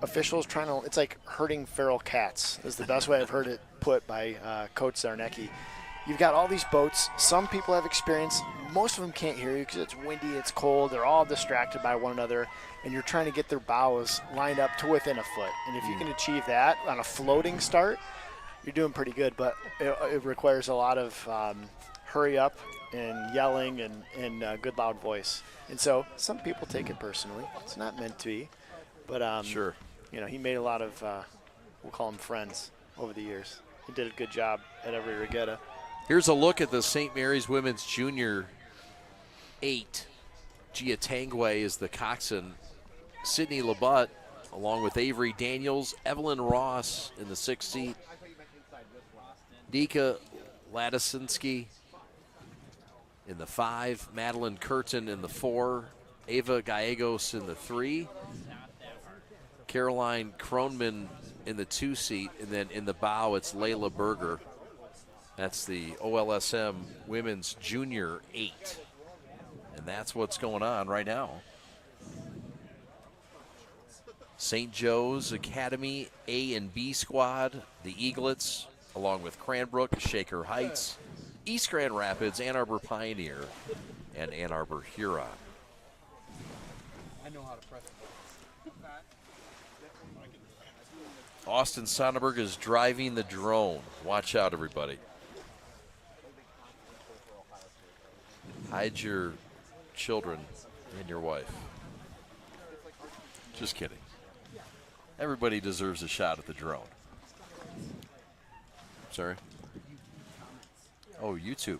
officials trying to, it's like herding feral cats is the best way I've heard it put by Coach Zarnecki. You've got all these boats. Some people have experience. Most of them can't hear you because it's windy, it's cold. They're all distracted by one another, and you're trying to get their bows lined up to within a foot. And if you can achieve that on a floating start, you're doing pretty good. But it requires a lot of hurry up and yelling and good loud voice. And so some people take it personally. It's not meant to be. But, Sure. you know, he made a lot of, we'll call them friends over the years. He did a good job at every regatta. Here's a look at the St. Mary's Women's Junior 8. Gia Tangway is the coxswain. Sydney Labutte, along with Avery Daniels, Evelyn Ross in the 6th seat. Nika Ladisinski in the 5. Madeline Curtin in the 4. Ava Gallegos in the 3. Caroline Kronman in the 2 seat. And then in the bow, it's Layla Berger. That's the OLSM Women's Junior 8. And that's what's going on right now. St. Joe's Academy A and B squad, the Eaglets, along with Cranbrook, Shaker Heights, East Grand Rapids, Ann Arbor Pioneer, and Ann Arbor Huron. I know how to press it. Austin Sonnenberg is driving the drone. Watch out, everybody. Hide your children and your wife. Just kidding. Everybody deserves a shot at the drone. Sorry? Oh, YouTube.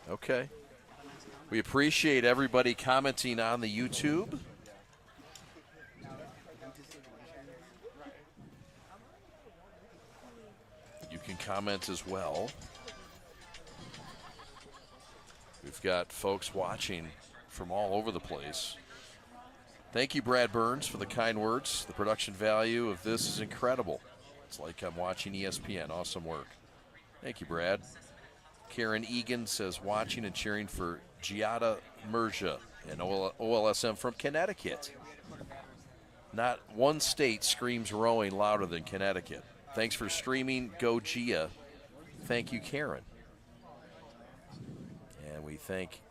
Okay. We appreciate everybody commenting on the YouTube. You can comment as well. We've got folks watching from all over the place. Thank you, Brad Burns, for the kind words. The production value of this is incredible. It's like I'm watching ESPN. Awesome work. Thank you, Brad. Karen Egan says, watching and cheering for Giada Merja and OLSM from Connecticut. Not one state screams rowing louder than Connecticut. Thanks for streaming. Go Gia. Thank you, Karen. And we thank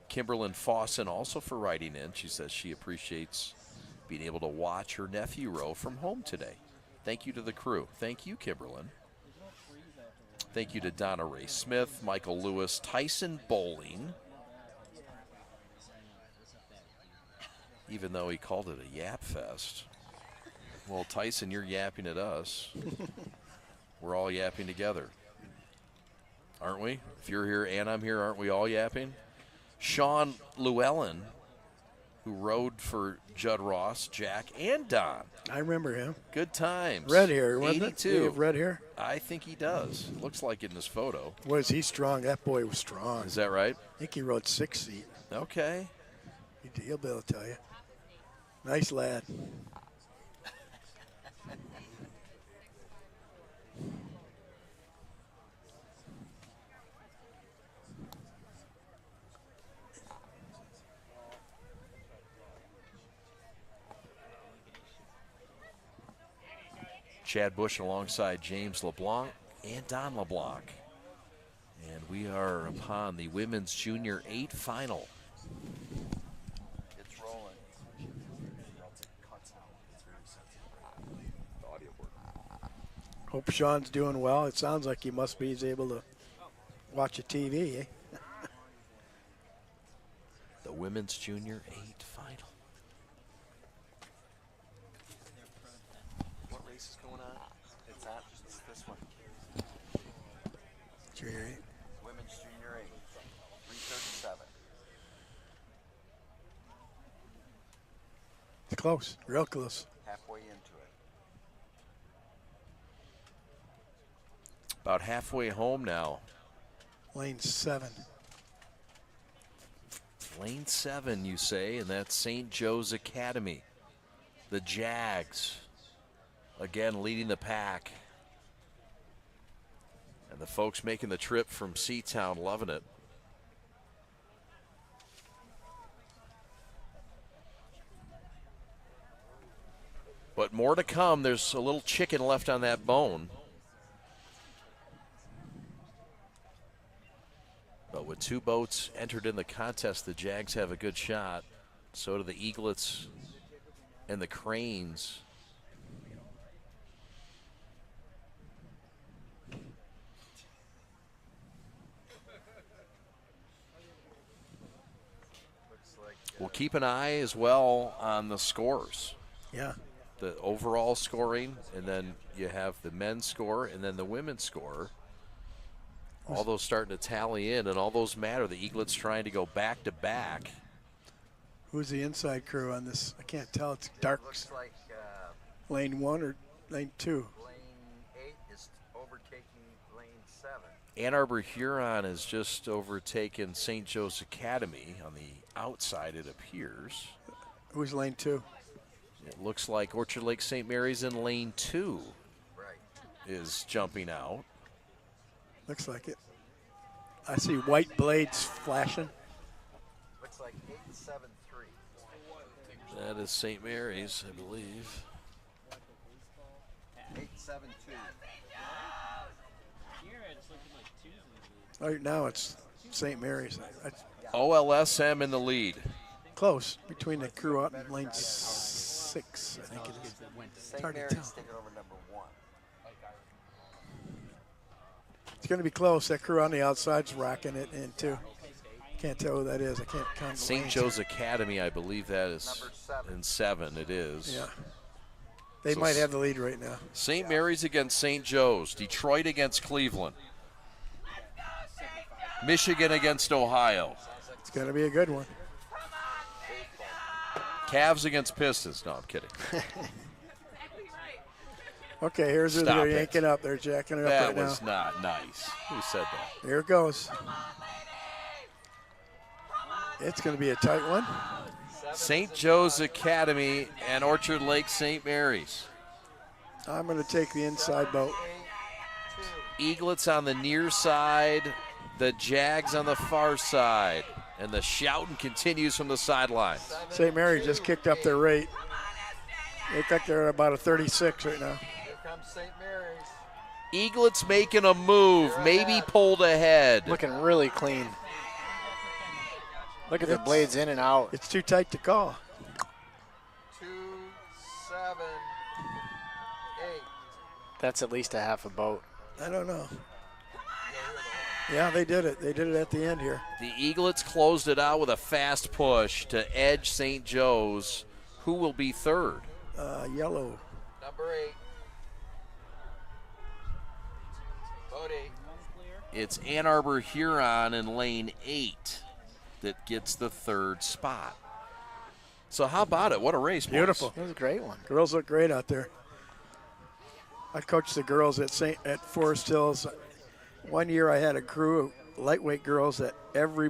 Kimberlyn Fawson also for writing in. She says she appreciates being able to watch her nephew row from home today. Thank you to the crew. Thank you, Kimberlyn. Thank you to Donna Ray Smith, Michael Lewis, Tyson Bowling. Even though he called it a yap fest. Well, Tyson, you're yapping at us. We're all yapping together. Aren't we? If you're here and I'm here, aren't we all yapping? Sean Llewellyn, who rode for Judd Ross, Jack, and Don. I remember him. Good times. Red hair, wasn't 82. it? He have red hair? I think he does. Looks like it in this photo. Was he strong? That boy was strong. Is that right? I think he rode 6 seat. Okay. He'll be able to tell you. Nice lad. Chad Bush alongside James LeBlanc and Don LeBlanc. And we are upon the Women's Junior 8 final. It's rolling. Hope Sean's doing well. It sounds like he must be. He's able to watch a TV, eh? The Women's Junior 8 final. What race is going on? It's not just this one. Junior 8. Women's Junior 8. 337. It's close, real close. Halfway into it. About halfway home now. Lane 7. Lane 7, you say, and that's St. Joe's Academy. The Jags, again, leading the pack. And the folks making the trip from Seatown loving it. But more to come. There's a little chicken left on that bone. But with 2 boats entered in the contest, the Jags have a good shot. So do the Eaglets and the Cranes. We'll keep an eye as well on the scores. Yeah. The overall scoring, and then you have the men's score and then the women's score. All those starting to tally in, and all those matter. The Eaglets trying to go back to back. Who's the inside crew on this? I can't tell. It's dark. Looks like Lane 1 or lane 2? lane 8 is overtaking lane 7. Ann Arbor Huron has just overtaken St. Joe's Academy on the outside, it appears. Who's lane 2? It looks like Orchard Lake St. Mary's in lane 2 Right. is jumping out. Looks like it. I see white blades flashing. Looks like 873. That is St. Mary's, I believe. 872. Right now it's St. Mary's. OLSM in the lead. Close between the crew out in lane 6, I think it is. St. hard to Mary's tell. taking over number 1. It's going to be close. That crew on the outside's rocking it in too. Can't tell who that is. I can't count the St. lanes. Joe's Academy, I believe that is Number 7. in 7. It is. Yeah. They So might have the lead right now. St. Mary's against St. Joe's. Detroit against Cleveland. Michigan against Ohio. It's going to be a good one. Cavs against Pistons. No, I'm kidding. Okay, here's who Stop they're it. yanking up. They're jacking it up That right now. was not nice. Who said that? Here it goes. It's going to be a tight one. St. Joe's Academy and Orchard Lake St. Mary's. I'm going to take the inside boat. Eaglets on the near side, the Jags on the far side. And the shouting continues from the sidelines. St. Mary just kicked up their rate. They look like they're at about a 36 right now. Here comes St. Mary's. Eaglets making a move, maybe pulled ahead. Looking really clean. Look at the blades in and out. It's too tight to call. 2, 7, 8. That's at least a half a boat. I don't know. Yeah, they did it. They did it at the end here. The Eaglets closed it out with a fast push to edge St. Joe's, who will be third. Yellow. Number 8. Bodie. It's Ann Arbor Huron in lane 8 that gets the third spot. So how about it? What a race, boys. Beautiful. That was a great one. Girls look great out there. I coached the girls at Forest Hills. One year I had a crew of lightweight girls that every